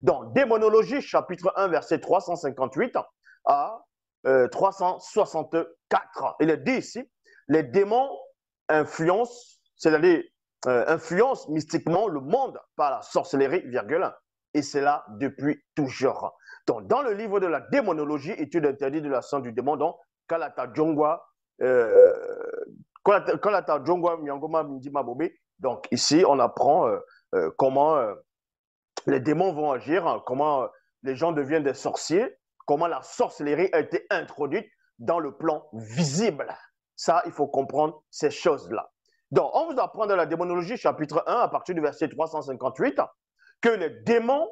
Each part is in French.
Dans Démonologie, chapitre 1, verset 358 à 364. Il est dit ici, les démons influencent, c'est-à-dire influencent mystiquement le monde par la sorcellerie, virgule, et cela depuis toujours. Donc, dans le livre de la démonologie, étude interdite de la science du démon, donc, Kalata Jongwa, Myangoma Mindima Bobe. Donc, ici, on apprend comment les démons vont agir, hein, comment les gens deviennent des sorciers, comment la sorcellerie a été introduite dans le plan visible. Ça, il faut comprendre ces choses-là. Donc, on vous apprend dans la démonologie, chapitre 1, à partir du verset 358, que les démons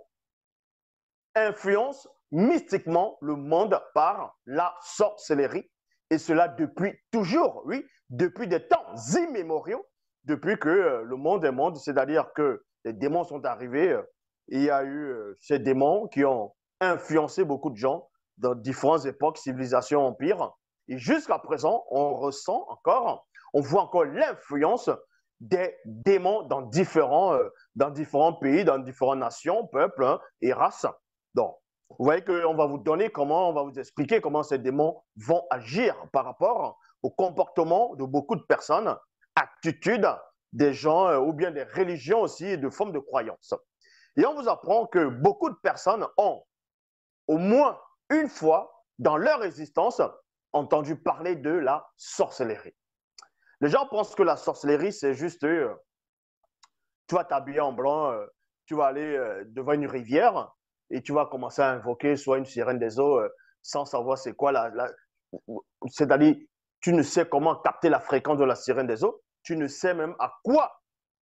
influencent mystiquement le monde par la sorcellerie. Et cela depuis toujours, oui, depuis des temps immémoriaux, depuis que le monde est monde, c'est-à-dire que les démons sont arrivés. Il y a eu ces démons qui ont influencé beaucoup de gens dans différentes époques, civilisations, empires. Et jusqu'à présent, on ressent encore, on voit encore l'influence des démons dans différents pays, dans différentes nations, peuples, hein, et races. Donc, vous voyez qu'on va vous donner comment, on va vous expliquer comment ces démons vont agir par rapport au comportement de beaucoup de personnes, attitudes des gens ou bien des religions aussi et de formes de croyances. Et on vous apprend que beaucoup de personnes ont au moins une fois dans leur existence entendu parler de la sorcellerie. Les gens pensent que la sorcellerie, c'est juste, tu vas t'habiller en blanc, tu vas aller devant une rivière et tu vas commencer à invoquer soit une sirène des eaux sans savoir c'est quoi c'est-à-dire, tu ne sais comment capter la fréquence de la sirène des eaux, tu ne sais même à quoi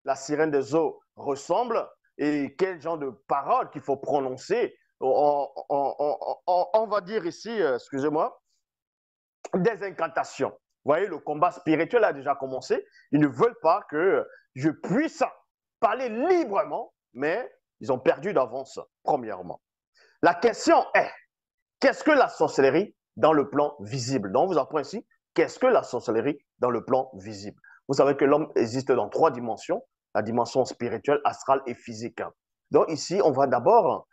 la sirène des eaux ressemble et quel genre de paroles qu'il faut prononcer. On va dire ici, excusez-moi, des incantations. Vous voyez, le combat spirituel a déjà commencé. Ils ne veulent pas que je puisse parler librement, mais ils ont perdu d'avance, premièrement. La question est, qu'est-ce que la sorcellerie dans le plan visible? Donc, on vous apprend ici, qu'est-ce que la sorcellerie dans le plan visible? Vous savez que l'homme existe dans trois dimensions, la dimension spirituelle, astrale et physique. Donc, ici, on va d'abord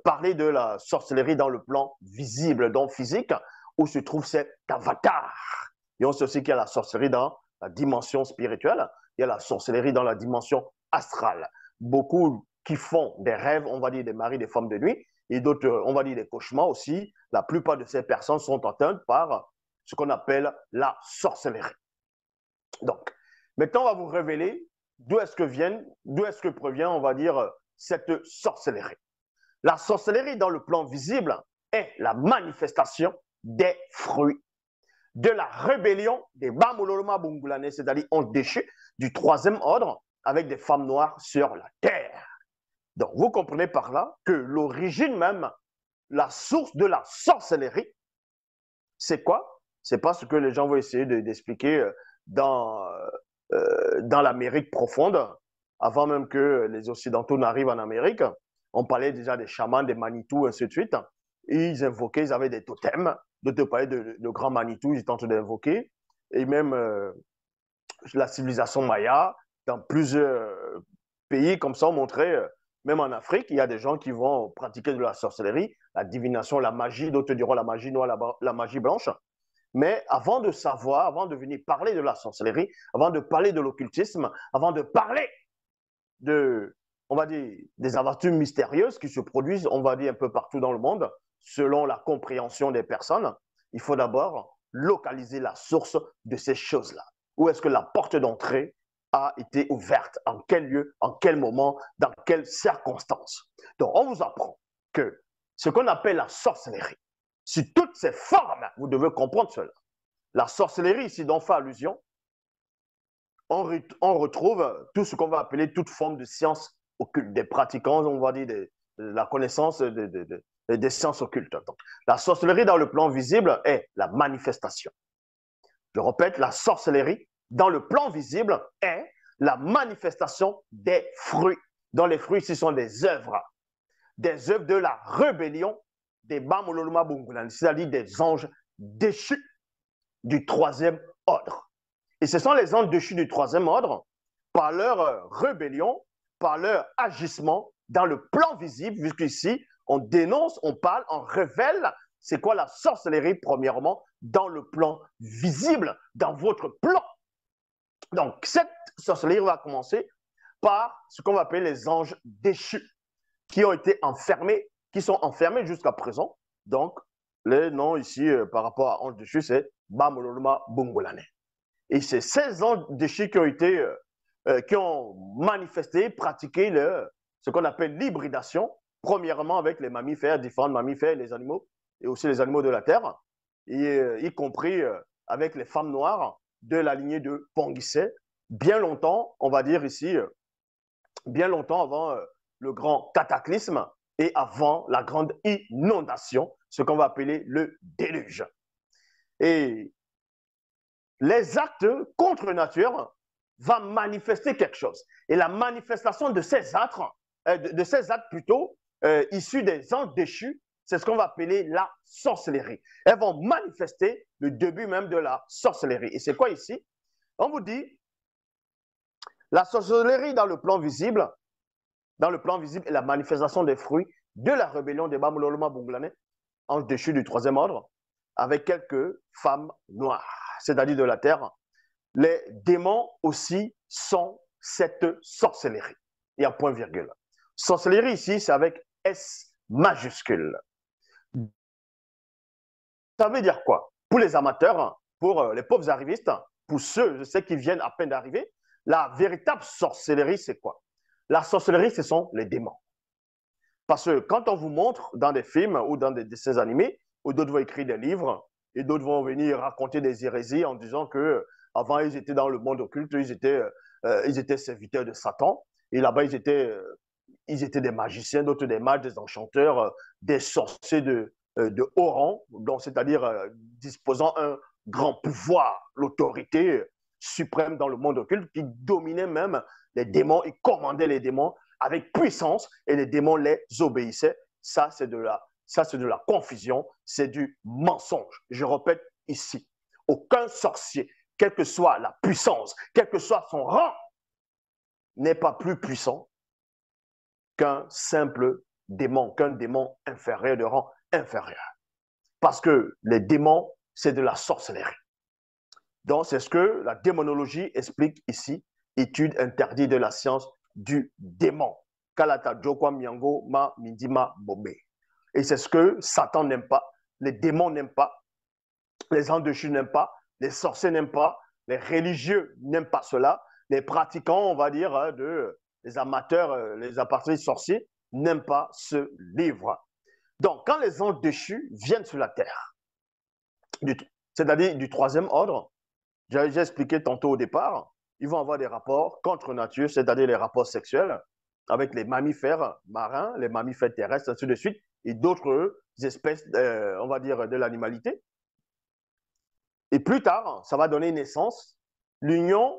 parler de la sorcellerie dans le plan visible, donc physique, où se trouve cet avatar. Et on sait aussi qu'il y a la sorcellerie dans la dimension spirituelle, il y a la sorcellerie dans la dimension astrale. Beaucoup qui font des rêves, on va dire des maris, des femmes de nuit, et d'autres, on va dire des cauchemars aussi. La plupart de ces personnes sont atteintes par ce qu'on appelle la sorcellerie. Donc, maintenant, on va vous révéler d'où est-ce que provient, on va dire, cette sorcellerie. La sorcellerie dans le plan visible est la manifestation des fruits de la rébellion des Bamololoma Bungulane, c'est-à-dire on déchu du troisième ordre avec des femmes noires sur la terre. Donc, vous comprenez par là que l'origine même, la source de la sorcellerie, c'est quoi? C'est pas ce que les gens vont essayer d'expliquer dans l'Amérique profonde, avant même que les Occidentaux n'arrivent en Amérique. On parlait déjà des chamans, des Manitou, ainsi de suite. Et ils invoquaient, ils avaient des totems. D'autres parlaient de grands Manitou, ils tentent d'invoquer. Et même la civilisation Maya, dans plusieurs pays comme ça, on montrait, même en Afrique, il y a des gens qui vont pratiquer de la sorcellerie, la divination, la magie, d'autres diront la magie noire, la magie blanche. Mais avant de savoir, avant de venir parler de la sorcellerie, avant de parler de l'occultisme, avant de parler on va dire, des aventures mystérieuses qui se produisent, on va dire, un peu partout dans le monde, selon la compréhension des personnes, il faut d'abord localiser la source de ces choses-là. Où est-ce que la porte d'entrée a été ouverte? En quel lieu? En quel moment? Dans quelles circonstances? Donc, on vous apprend que ce qu'on appelle la sorcellerie, sur toutes ses formes, vous devez comprendre cela. La sorcellerie, ici, dont fait allusion, on retrouve tout ce qu'on va appeler toute forme de science occulte, des pratiquants, on va dire, de la connaissance des sciences occultes. Donc, la sorcellerie dans le plan visible est la manifestation. Je répète, la sorcellerie dans le plan visible est la manifestation des fruits. Dans les fruits, ce sont des œuvres de la rébellion des Bamololoma Bungulan, c'est-à-dire des anges déchus du troisième ordre. Et ce sont les anges déchus du troisième ordre, par leur rébellion, par leur agissement, dans le plan visible, jusqu'ici, on dénonce, on parle, on révèle c'est quoi la sorcellerie, premièrement, dans le plan visible, dans votre plan. Donc, cette sorcellerie va commencer par ce qu'on va appeler les anges déchus, qui ont été enfermés, qui sont enfermés jusqu'à présent. Donc, le nom ici, par rapport à anges déchus, c'est Bamololoma Bungolane. Et c'est ces anges déchus qui ont manifesté, pratiqué ce qu'on appelle l'hybridation, premièrement avec les mammifères, différents mammifères, les animaux, et aussi les animaux de la terre, y compris avec les femmes noires de la lignée de Ponguisset, bien longtemps, on va dire ici, bien longtemps avant le grand cataclysme et avant la grande inondation, ce qu'on va appeler le déluge. Et les actes contre nature vont manifester quelque chose. Et la manifestation de ces actes, plutôt, issus des anges déchus, c'est ce qu'on va appeler la sorcellerie. Elles vont manifester le début même de la sorcellerie. Et c'est quoi ici? On vous dit, la sorcellerie dans le plan visible est la manifestation des fruits de la rébellion des Bamololoma Bungolane, anges déchus du troisième ordre, avec quelques femmes noires, c'est-à-dire de la terre. Les démons aussi sont cette sorcellerie. Il y a point virgule. Sorcellerie ici, c'est avec S majuscule. Ça veut dire quoi? Pour les amateurs, pour les pauvres arrivistes, pour ceux, je sais, qui viennent à peine d'arriver, la véritable sorcellerie, c'est quoi? La sorcellerie, ce sont les démons. Parce que quand on vous montre dans des films ou dans des dessins animés, ou d'autres vont écrire des livres, et d'autres vont venir raconter des hérésies en disant que avant ils étaient dans le monde occulte, ils étaient serviteurs de Satan, et là-bas ils étaient des magiciens, d'autres des mages, des enchanteurs, des sorciers de haut rang, donc c'est-à-dire disposant un grand pouvoir, l'autorité suprême dans le monde occulte, qui dominait même les démons, ils commandaient les démons avec puissance et les démons les obéissaient. Ça, c'est de la confusion, c'est du mensonge. Je répète ici, aucun sorcier, quelle que soit la puissance, quel que soit son rang, n'est pas plus puissant qu'un simple démon, qu'un démon inférieur de rang inférieur. Parce que les démons, c'est de la sorcellerie. Donc, c'est ce que la démonologie explique ici, étude interdite de la science du démon. Kalata Jokwa Miango Ma Mindima Bobe. Et c'est ce que Satan n'aime pas, les démons n'aiment pas, les anges déchus n'aiment pas, les sorciers n'aiment pas, les religieux n'aiment pas cela, les pratiquants, on va dire, les amateurs, les appartenants sorciers n'aiment pas ce livre. Donc, quand les anges déchus viennent sur la terre, c'est-à-dire du troisième ordre, j'ai expliqué tantôt au départ, ils vont avoir des rapports contre nature, c'est-à-dire les rapports sexuels avec les mammifères marins, les mammifères terrestres, ainsi de suite, et d'autres espèces, on va dire, de l'animalité. Et plus tard, ça va donner naissance, l'union,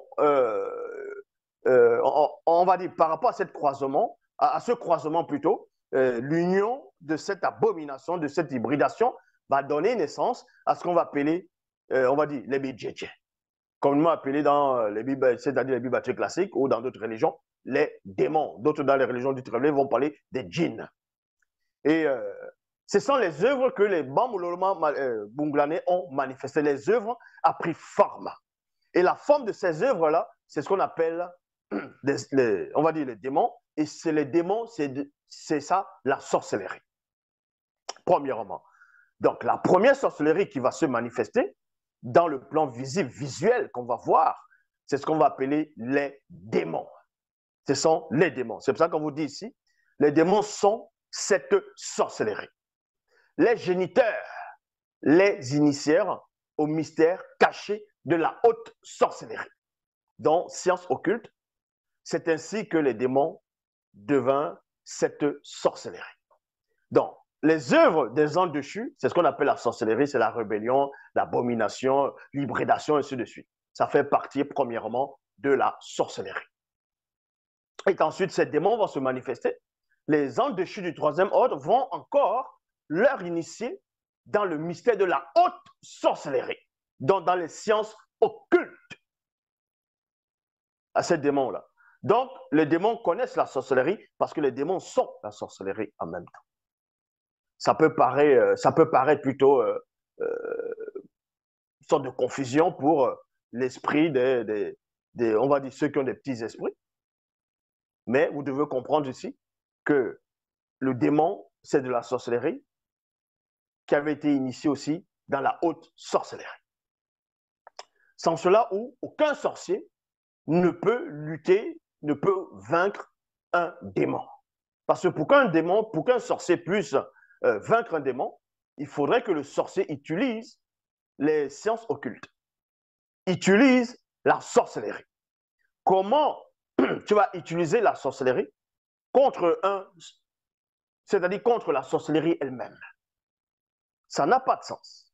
on va dire, par rapport à cette croisement, à ce croisement plutôt, l'union de cette abomination, de cette hybridation, va donner naissance à ce qu'on va appeler, on va dire, les bidjetjes. Communément appelés dans les Bibles, c'est-à-dire les Bibles classiques ou dans d'autres religions, les démons. D'autres dans les religions dites révélées vont parler des djinns. Et ce sont les œuvres que les Bamololoma Bungolane ont manifestées. Les œuvres ont pris forme. Et la forme de ces œuvres-là, c'est ce qu'on appelle, on va dire, les démons. Et c'est les démons, c'est ça, la sorcellerie. Premièrement. Donc, la première sorcellerie qui va se manifester dans le plan visible, visuel qu'on va voir, c'est ce qu'on va appeler les démons. Ce sont les démons. C'est pour ça qu'on vous dit ici, les démons sont cette sorcellerie. Les géniteurs, les initièrent au mystère caché de la haute sorcellerie. Donc, science occulte, c'est ainsi que les démons devinrent cette sorcellerie. Donc, les œuvres des anges déchus, c'est ce qu'on appelle la sorcellerie, c'est la rébellion, l'abomination, l'hybridation, ainsi de suite. Ça fait partie, premièrement, de la sorcellerie. Et ensuite, ces démons vont se manifester. Les anges déchus du troisième ordre vont encore leur initier dans le mystère de la haute sorcellerie, donc dans les sciences occultes à ces démons-là. Donc, les démons connaissent la sorcellerie parce que les démons sont la sorcellerie en même temps. Ça peut paraître plutôt une sorte de confusion pour l'esprit on va dire, ceux qui ont des petits esprits. Mais vous devez comprendre ici que le démon, c'est de la sorcellerie qui avait été initiée aussi dans la haute sorcellerie. Sans cela, où aucun sorcier ne peut lutter, ne peut vaincre un démon. Parce que pour qu'un sorcier puisse vaincre un démon, il faudrait que le sorcier utilise les sciences occultes, utilise la sorcellerie. Comment tu vas utiliser la sorcellerie contre c'est-à-dire contre la sorcellerie elle-même? Ça n'a pas de sens.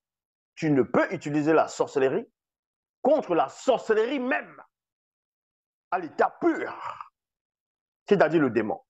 Tu ne peux utiliser la sorcellerie contre la sorcellerie même, à l'état pur, c'est-à-dire le démon.